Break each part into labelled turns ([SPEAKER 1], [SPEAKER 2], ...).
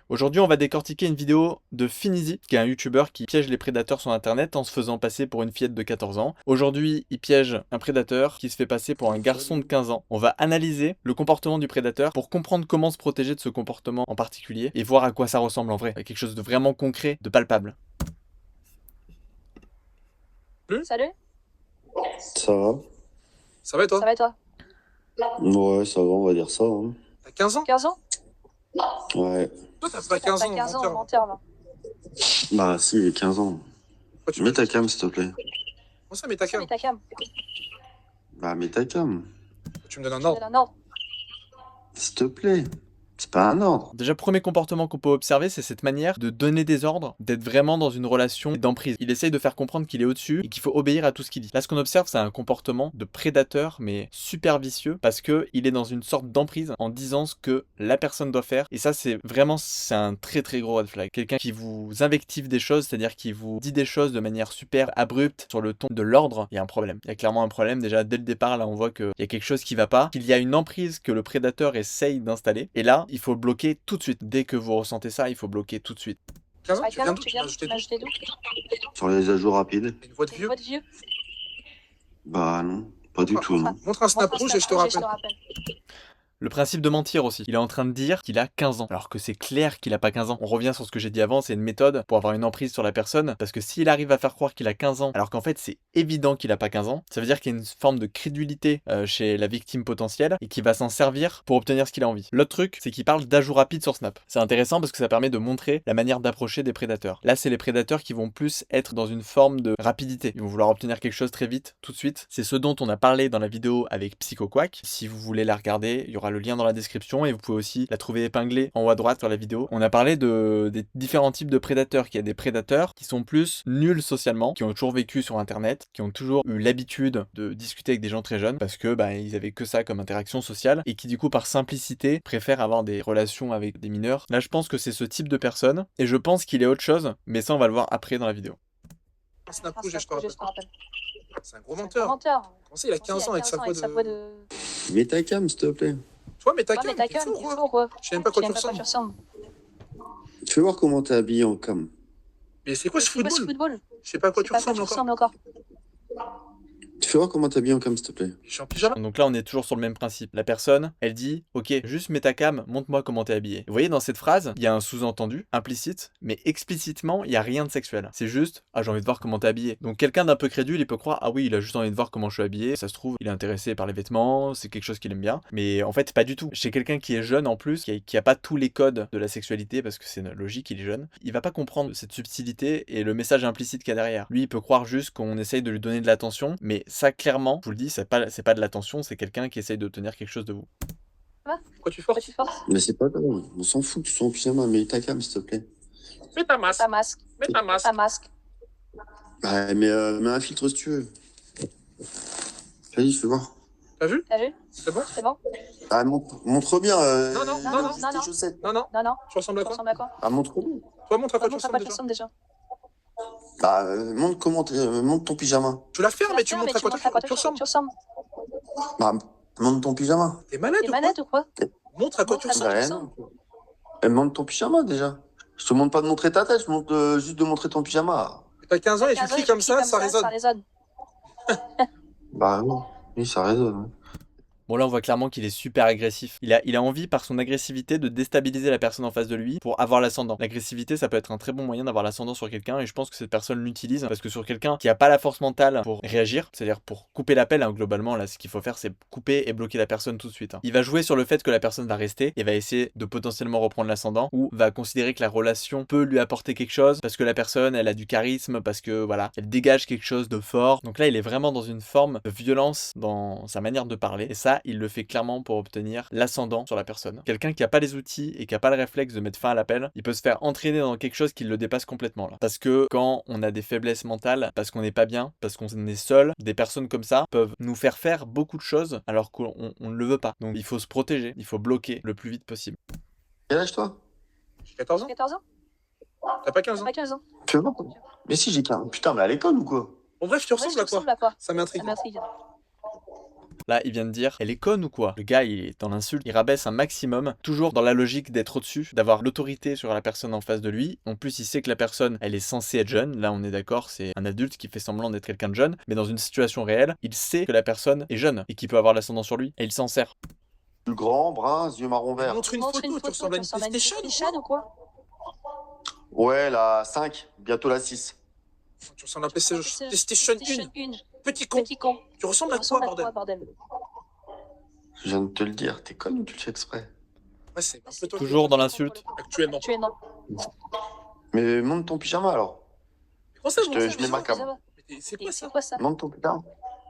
[SPEAKER 1] Aujourd'hui, on va décortiquer une vidéo de Finizy, qui est un youtubeur qui piège les prédateurs sur internet en se faisant passer pour une fillette de 14 ans. Aujourd'hui, il piège un prédateur qui se fait passer pour un garçon de 15 ans. On va analyser le comportement du prédateur pour comprendre comment se protéger de ce comportement en particulier et voir à quoi ça ressemble en vrai. Quelque chose de vraiment concret, de palpable.
[SPEAKER 2] Salut,
[SPEAKER 3] Ça va?
[SPEAKER 4] Ça va et toi?
[SPEAKER 2] ça va et toi?
[SPEAKER 3] Ouais, ça va, on va dire ça. Hein.
[SPEAKER 4] T'as 15 ans?
[SPEAKER 2] 15 ans?
[SPEAKER 3] Ouais.
[SPEAKER 4] Toi, t'as pas 15
[SPEAKER 2] T'as
[SPEAKER 4] ans,
[SPEAKER 2] 15 ans,
[SPEAKER 4] menteur.
[SPEAKER 2] menteur là.
[SPEAKER 3] Bah, si, il est 15 ans.
[SPEAKER 4] Pourquoi tu
[SPEAKER 3] Mets
[SPEAKER 4] m'as
[SPEAKER 3] ta
[SPEAKER 4] dit
[SPEAKER 3] cam, s'il te plaît.
[SPEAKER 4] Comment ça, mais ta cam?
[SPEAKER 2] Mais ta cam,
[SPEAKER 3] Bah, mets ta cam.
[SPEAKER 4] Tu me donnes un
[SPEAKER 2] tu
[SPEAKER 4] ordre.
[SPEAKER 2] donnes un ordre.
[SPEAKER 3] S'il te plaît. C'est pas un ordre.
[SPEAKER 1] Déjà, premier comportement qu'on peut observer, c'est cette manière de donner des ordres, d'être vraiment dans une relation d'emprise. Il essaye de faire comprendre qu'il est au-dessus et qu'il faut obéir à tout ce qu'il dit. Là, ce qu'on observe, c'est un comportement de prédateur, mais super vicieux, parce que il est dans une sorte d'emprise en disant ce que la personne doit faire. Et ça, c'est un très très gros red flag. Quelqu'un qui vous invective des choses, c'est-à-dire qui vous dit des choses de manière super abrupte sur le ton de l'ordre, il y a un problème. Il y a clairement un problème. Déjà, dès le départ, là, on voit qu'il y a quelque chose qui va pas, qu'il y a une emprise que le prédateur essaye d'installer. Et là, il faut le bloquer tout de suite. Dès que vous ressentez ça, il faut bloquer tout de suite.
[SPEAKER 4] 15 ans,
[SPEAKER 2] À
[SPEAKER 4] tu
[SPEAKER 2] 15
[SPEAKER 4] viens
[SPEAKER 2] ans,
[SPEAKER 4] d'où?
[SPEAKER 2] tu
[SPEAKER 4] Tu m'as
[SPEAKER 2] viens,
[SPEAKER 4] ajouté
[SPEAKER 2] tu m'as
[SPEAKER 4] d'où?
[SPEAKER 2] ajouté d'où?
[SPEAKER 3] Sur les ajouts rapides.
[SPEAKER 4] Une voix de
[SPEAKER 2] Une
[SPEAKER 4] vieux.
[SPEAKER 2] voix de vieux.
[SPEAKER 3] Bah, non. Pas du tout, non.
[SPEAKER 4] Montre un snap
[SPEAKER 2] Montre un
[SPEAKER 4] rouge et je te
[SPEAKER 2] snap rouge
[SPEAKER 4] rappelle.
[SPEAKER 1] Le principe de mentir aussi. Il est en train de dire qu'il a 15 ans, alors que c'est clair qu'il a pas 15 ans. On revient sur ce que j'ai dit avant, c'est une méthode pour avoir une emprise sur la personne, parce que s'il arrive à faire croire qu'il a 15 ans, alors qu'en fait c'est évident qu'il a pas 15 ans, ça veut dire qu'il y a une forme de crédulité chez la victime potentielle, et qu'il va s'en servir pour obtenir ce qu'il a envie. L'autre truc, c'est qu'il parle d'ajout rapide sur Snap. C'est intéressant parce que ça permet de montrer la manière d'approcher des prédateurs. Là, c'est les prédateurs qui vont plus être dans une forme de rapidité. Ils vont vouloir obtenir quelque chose très vite, tout de suite. C'est ce dont on a parlé dans la vidéo avec PsychoQuack. Si vous voulez la regarder, il y aura le lien dans la description et vous pouvez aussi la trouver épinglée en haut à droite sur la vidéo. On a parlé des différents types de prédateurs. Il y a des prédateurs qui sont plus nuls socialement, qui ont toujours vécu sur internet, qui ont toujours eu l'habitude de discuter avec des gens très jeunes parce que ils avaient que ça comme interaction sociale et qui du coup par simplicité préfèrent avoir des relations avec des mineurs. Là, je pense que c'est ce type de personne et je pense qu'il est autre chose, mais ça on va le voir après dans la vidéo.
[SPEAKER 4] Un snap
[SPEAKER 2] Un
[SPEAKER 4] rouge et
[SPEAKER 2] snap
[SPEAKER 4] je te
[SPEAKER 2] rouge et je te
[SPEAKER 4] rappelle.
[SPEAKER 2] rappelle.
[SPEAKER 4] C'est un gros
[SPEAKER 2] C'est un
[SPEAKER 4] menteur.
[SPEAKER 2] menteur.
[SPEAKER 4] Comment ça, il a 15 ans avec sa voix de.
[SPEAKER 3] Mets ta cam, s'il te plaît.
[SPEAKER 4] Toi, mais ta
[SPEAKER 2] Ouais,
[SPEAKER 4] cam,
[SPEAKER 2] mais ta
[SPEAKER 4] t'es
[SPEAKER 2] cam,
[SPEAKER 4] fou,
[SPEAKER 2] t'es
[SPEAKER 4] quoi.
[SPEAKER 2] fou quoi.
[SPEAKER 4] Je sais même pas quoi
[SPEAKER 2] Je
[SPEAKER 4] tu
[SPEAKER 2] sais même pas
[SPEAKER 4] ressembles.
[SPEAKER 2] quoi tu ressembles.
[SPEAKER 3] Fais voir comment t'es habillé en cam.
[SPEAKER 4] Mais c'est quoi ce
[SPEAKER 2] C'est quoi ce
[SPEAKER 4] football?
[SPEAKER 2] football?
[SPEAKER 4] Je sais pas à quoi
[SPEAKER 2] Je
[SPEAKER 4] tu
[SPEAKER 2] sais pas à quoi
[SPEAKER 4] ressembles
[SPEAKER 2] tu
[SPEAKER 4] encore.
[SPEAKER 2] ressembles encore.
[SPEAKER 3] Fais voir comment t'es habillé en cam, s'il te plaît.
[SPEAKER 4] Je suis en pyjama.
[SPEAKER 1] Donc là, on est toujours sur le même principe. La personne, elle dit, ok, juste mets ta cam, montre-moi comment t'es habillé. Vous voyez, dans cette phrase, il y a un sous-entendu, implicite, mais explicitement, il n'y a rien de sexuel. C'est juste, ah, j'ai envie de voir comment t'es habillé. Donc quelqu'un d'un peu crédule, il peut croire, ah oui, il a juste envie de voir comment je suis habillé. Ça se trouve, il est intéressé par les vêtements, c'est quelque chose qu'il aime bien. Mais en fait, pas du tout. Chez quelqu'un qui est jeune en plus, qui a pas tous les codes de la sexualité, parce que c'est logique, il est jeune, il va pas comprendre cette subtilité et le message implicite qu'il y a derrière. Lui, il peut croire juste qu'on essaye de lui donner de l'attention, mais ça, clairement, je vous le dis, c'est pas de l'attention, c'est quelqu'un qui essaye d'obtenir quelque chose de vous.
[SPEAKER 4] Pourquoi tu
[SPEAKER 2] Pourquoi
[SPEAKER 4] forces?
[SPEAKER 2] tu forces?
[SPEAKER 3] Mais c'est pas grave. On s'en fout, tu sois en pyjama. Mets ta cam, s'il te plaît.
[SPEAKER 4] Mets ta masse.
[SPEAKER 2] Ta masque.
[SPEAKER 4] Mets ta masse.
[SPEAKER 2] Ta masque.
[SPEAKER 3] Bah, mets un filtre si tu veux. Vas-y, fais voir.
[SPEAKER 4] T'as vu?
[SPEAKER 2] T'as vu?
[SPEAKER 4] C'est bon?
[SPEAKER 2] C'est bon?
[SPEAKER 3] Ah, montre bien.
[SPEAKER 4] Non, non,
[SPEAKER 2] non, non,
[SPEAKER 3] tes
[SPEAKER 2] non.
[SPEAKER 3] chaussettes.
[SPEAKER 4] Non, non.
[SPEAKER 2] Non, non.
[SPEAKER 4] Tu ressembles à
[SPEAKER 2] Tu
[SPEAKER 4] quoi?
[SPEAKER 2] ressembles à quoi?
[SPEAKER 3] Ah, montre-le.
[SPEAKER 4] Toi, montre à quoi tu
[SPEAKER 2] Montre à quoi
[SPEAKER 4] ressembles
[SPEAKER 2] tu
[SPEAKER 4] déjà.
[SPEAKER 2] ressembles déjà.
[SPEAKER 3] Bah, montre comment montre ton pyjama.
[SPEAKER 4] Tu la fermes, mais tu montres à quoi tu ressembles.
[SPEAKER 2] Tu ressembles.
[SPEAKER 3] Bah, montre ton pyjama.
[SPEAKER 4] T'es malade
[SPEAKER 2] T'es
[SPEAKER 4] ou quoi?
[SPEAKER 2] malade ou quoi?
[SPEAKER 4] Montre à quoi tu
[SPEAKER 2] Montre à
[SPEAKER 4] ressembles.
[SPEAKER 2] quoi tu
[SPEAKER 3] Ouais,
[SPEAKER 2] ressembles.
[SPEAKER 3] non. Montre ton pyjama déjà. Je te demande pas de montrer ta tête, je te montre juste de montrer ton pyjama.
[SPEAKER 4] T'as 15 ans et tu
[SPEAKER 2] 15 ans,
[SPEAKER 4] cries
[SPEAKER 2] tu
[SPEAKER 4] comme
[SPEAKER 2] cries
[SPEAKER 4] ça, ça résonne.
[SPEAKER 2] Ça résonne.
[SPEAKER 3] Bah oui, oui, ça résonne.
[SPEAKER 1] Bon, là, on voit clairement qu'il est super agressif. Il a envie, par son agressivité, de déstabiliser la personne en face de lui pour avoir l'ascendant. L'agressivité, ça peut être un très bon moyen d'avoir l'ascendant sur quelqu'un, et je pense que cette personne l'utilise parce que sur quelqu'un qui a pas la force mentale pour réagir, c'est-à-dire pour couper l'appel, hein, globalement, là, ce qu'il faut faire, c'est couper et bloquer la personne tout de suite. Hein. Il va jouer sur le fait que la personne va rester et va essayer de potentiellement reprendre l'ascendant, ou va considérer que la relation peut lui apporter quelque chose parce que la personne, elle a du charisme, parce que voilà, elle dégage quelque chose de fort. Donc là, il est vraiment dans une forme de violence dans sa manière de parler, et ça, il le fait clairement pour obtenir l'ascendant sur la personne. Quelqu'un qui a pas les outils et qui a pas le réflexe de mettre fin à l'appel, il peut se faire entraîner dans quelque chose qui le dépasse complètement là. Parce que quand on a des faiblesses mentales, parce qu'on n'est pas bien, parce qu'on est seul, des personnes comme ça peuvent nous faire beaucoup de choses alors qu'on ne le veut pas. Donc il faut se protéger, il faut bloquer le plus vite possible.
[SPEAKER 3] Quel âge toi?
[SPEAKER 4] J'ai 14 ans.
[SPEAKER 2] 14 ans?
[SPEAKER 4] T'as pas 15
[SPEAKER 2] T'as
[SPEAKER 4] ans.
[SPEAKER 2] pas 15 ans?
[SPEAKER 3] Fais voir. Mais si, j'ai 15. Putain, mais à l'école ou quoi?
[SPEAKER 4] Bon, bref, tu
[SPEAKER 2] Ouais,
[SPEAKER 4] ressembles à quoi?
[SPEAKER 2] ressembles à quoi?
[SPEAKER 4] Ça m'intrigue.
[SPEAKER 2] Ça m'intrigue.
[SPEAKER 1] Là, il vient de dire, elle est conne ou quoi? Le gars, il est dans l'insulte, il rabaisse un maximum, toujours dans la logique d'être au-dessus, d'avoir l'autorité sur la personne en face de lui. En plus, il sait que la personne, elle est censée être jeune. Là, on est d'accord, c'est un adulte qui fait semblant d'être quelqu'un de jeune, mais dans une situation réelle, il sait que la personne est jeune et qu'il peut avoir l'ascendant sur lui, et il s'en sert.
[SPEAKER 3] Plus grand, brun, yeux marron vert.
[SPEAKER 4] Montre une photo, tu ressembles à une PlayStation
[SPEAKER 2] ou quoi?
[SPEAKER 3] Ouais, la 5, bientôt la 6.
[SPEAKER 4] Tu ressembles à PlayStation 1. Petit con.
[SPEAKER 2] Petit con.
[SPEAKER 4] Tu ressembles à quoi, bordel?
[SPEAKER 3] Je viens de te le dire, t'es conne ou tu le fais exprès?
[SPEAKER 4] Ouais, c'est un peu toi.
[SPEAKER 1] Toujours dans l'insulte.
[SPEAKER 4] Actuellement.
[SPEAKER 3] Mais monte ton pyjama alors.
[SPEAKER 4] Comment ça,
[SPEAKER 3] Je mets ma cam.
[SPEAKER 4] C'est quoi ça?
[SPEAKER 2] quoi ça?
[SPEAKER 3] Monte ton pyjama.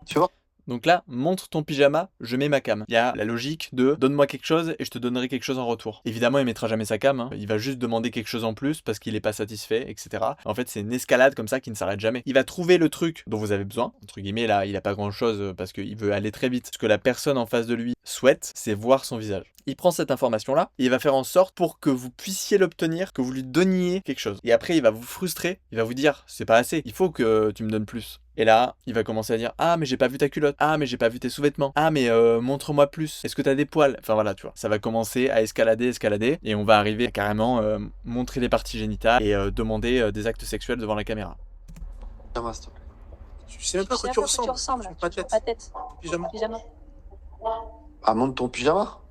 [SPEAKER 3] Tu vois?
[SPEAKER 1] Donc là, montre ton pyjama, je mets ma cam. Il y a la logique de donne-moi quelque chose et je te donnerai quelque chose en retour. Évidemment, il mettra jamais sa cam, hein. Il va juste demander quelque chose en plus parce qu'il est pas satisfait, etc. En fait, c'est une escalade comme ça qui ne s'arrête jamais. Il va trouver le truc dont vous avez besoin. Entre guillemets, là, il a pas grand chose parce qu'il veut aller très vite. Ce que la personne en face de lui souhaite, c'est voir son visage. Il prend cette information-là et il va faire en sorte pour que vous puissiez l'obtenir, que vous lui donniez quelque chose. Et après, il va vous frustrer, il va vous dire, c'est pas assez, il faut que tu me donnes plus. Et là, il va commencer à dire, ah mais j'ai pas vu ta culotte, ah mais j'ai pas vu tes sous-vêtements, ah mais montre-moi plus, est-ce que t'as des poils? Enfin voilà, tu vois, ça va commencer à escalader, et on va arriver à carrément montrer les parties génitales et demander des actes sexuels devant la caméra.
[SPEAKER 3] Pyjama, s'il te plaît.
[SPEAKER 4] Tu sais même pas à quoi tu ressembles. Pas de tête. Pyjama.
[SPEAKER 3] Ah, monte ton pyjama?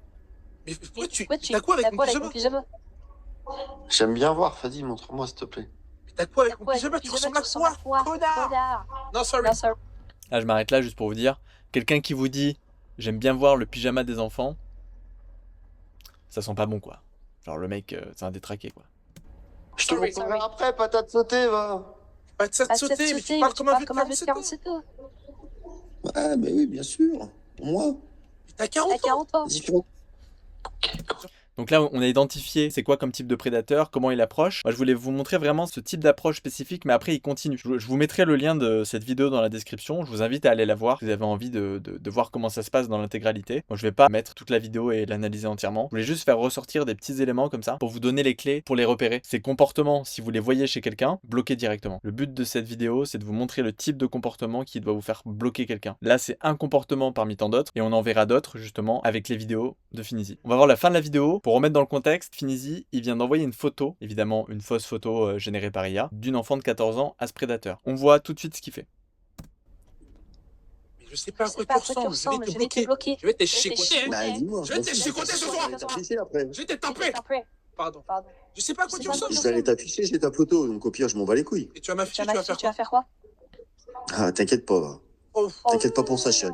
[SPEAKER 4] Mais pourquoi tu... T'as quoi avec mon pyjama?
[SPEAKER 3] J'aime bien voir, vas-y, montre-moi, s'il te plaît.
[SPEAKER 4] Mais t'as quoi avec mon pyjama? Tu ressembles à quoi? Connard! Non, sorry.
[SPEAKER 1] Là, je m'arrête là juste pour vous dire, quelqu'un qui vous dit, j'aime bien voir le pyjama des enfants, ça sent pas bon quoi. Genre le mec, c'est un détraqué quoi.
[SPEAKER 3] Je te montrerai après, patate sautée, va.
[SPEAKER 4] Pas de ça de sauter, mais tu parles comme un vieux de 47 ans.
[SPEAKER 3] Ouais, mais oui, bien sûr. Pour moi.
[SPEAKER 4] T'as 40 ans.
[SPEAKER 3] Différent.
[SPEAKER 1] Donc là, on a identifié c'est quoi comme type de prédateur, comment il approche. Moi, je voulais vous montrer vraiment ce type d'approche spécifique, mais après, il continue. Je vous mettrai le lien de cette vidéo dans la description. Je vous invite à aller la voir si vous avez envie de voir comment ça se passe dans l'intégralité. Moi, je vais pas mettre toute la vidéo et l'analyser entièrement. Je voulais juste faire ressortir des petits éléments comme ça pour vous donner les clés pour les repérer. Ces comportements, si vous les voyez chez quelqu'un, bloquez directement. Le but de cette vidéo, c'est de vous montrer le type de comportement qui doit vous faire bloquer quelqu'un. Là, c'est un comportement parmi tant d'autres et on en verra d'autres justement avec les vidéos de Finizy. On va voir la fin de la vidéo. Pour remettre dans le contexte, Finizy, il vient d'envoyer une photo, évidemment une fausse photo générée par IA, d'une enfant de 14 ans à ce prédateur. On voit tout de suite ce qu'il fait.
[SPEAKER 4] Mais je sais pas à quoi tu ressembles, je vais te bloquer. Je vais te chicoter.
[SPEAKER 3] Bah, dis-moi.
[SPEAKER 4] Je vais te chicoter ce soir. Je vais te taper. Pardon. Je sais pas à quoi tu ressembles.
[SPEAKER 3] Je vais aller t'afficher, j'ai ta photo, donc au pire, je m'en bats les couilles.
[SPEAKER 4] Et tu vas m'afficher, tu vas faire quoi?
[SPEAKER 3] Ah, t'inquiète pas, va. T'inquiète pas pour ça, chérie.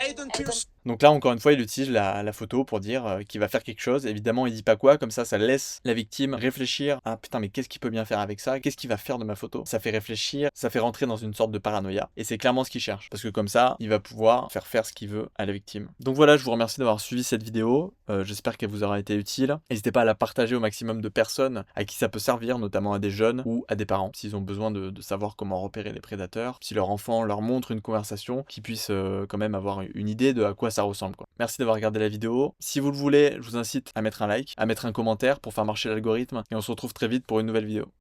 [SPEAKER 1] Donc là, encore une fois, il utilise la photo pour dire qu'il va faire quelque chose. Évidemment, il dit pas quoi, comme ça laisse la victime réfléchir. Ah putain, mais qu'est-ce qu'il peut bien faire avec ça? Qu'est-ce qu'il va faire de ma photo? Ça fait réfléchir, ça fait rentrer dans une sorte de paranoïa. Et c'est clairement ce qu'il cherche. Parce que comme ça, il va pouvoir faire ce qu'il veut à la victime. Donc voilà, je vous remercie d'avoir suivi cette vidéo. J'espère qu'elle vous aura été utile. N'hésitez pas à la partager au maximum de personnes à qui ça peut servir, notamment à des jeunes ou à des parents, s'ils ont besoin de savoir comment repérer les prédateurs. Si leur enfant leur montre une conversation, qu'ils puissent quand même avoir une idée de à quoi ça ressemble, quoi. Merci d'avoir regardé la vidéo. Si vous le voulez, je vous incite à mettre un like, à mettre un commentaire pour faire marcher l'algorithme et on se retrouve très vite pour une nouvelle vidéo.